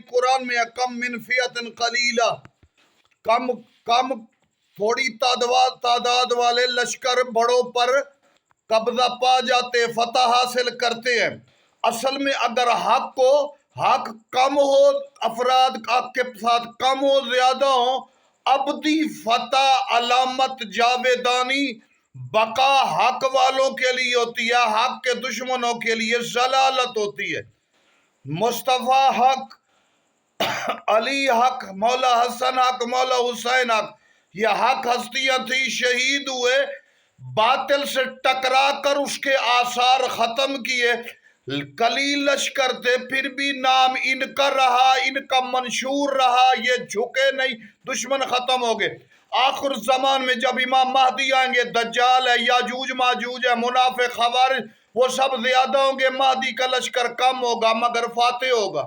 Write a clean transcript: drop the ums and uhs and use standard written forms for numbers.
कुरान में कम मिन फियतिन कलीला, कम कम थोड़ी तादाद वाले लश्कर बड़ों पर कब्जा पा जाते, फतह हासिल करते हैं। असल में अगर हक कम हो, अफराद आपके साथ कम हो ज्यादा हो, अबदी फतह अलामत जावेदानी बका हक वालों के लिए होती है, हक के दुश्मनों के लिए जलालत होती है। मुस्तफा हक, अली हक, मौला हसन हक, मौला हुसैन हक, ये हक हस्तियां थी, शहीद हुए, बातिल से टकरा कर उसके आसार खत्म किए। कलील लश्कर थे, फिर भी नाम इनका रहा, इनका मंशूर रहा, ये झुके नहीं, दुश्मन खत्म हो गए। आखिर जमान में जब इमाम महदी आएंगे, दज्जाल है, याजूज माजूज है, मुनाफिक खवारिज, वो सब ज्यादा होंगे, महदी का लश्कर कम होगा मगर फातेह होगा।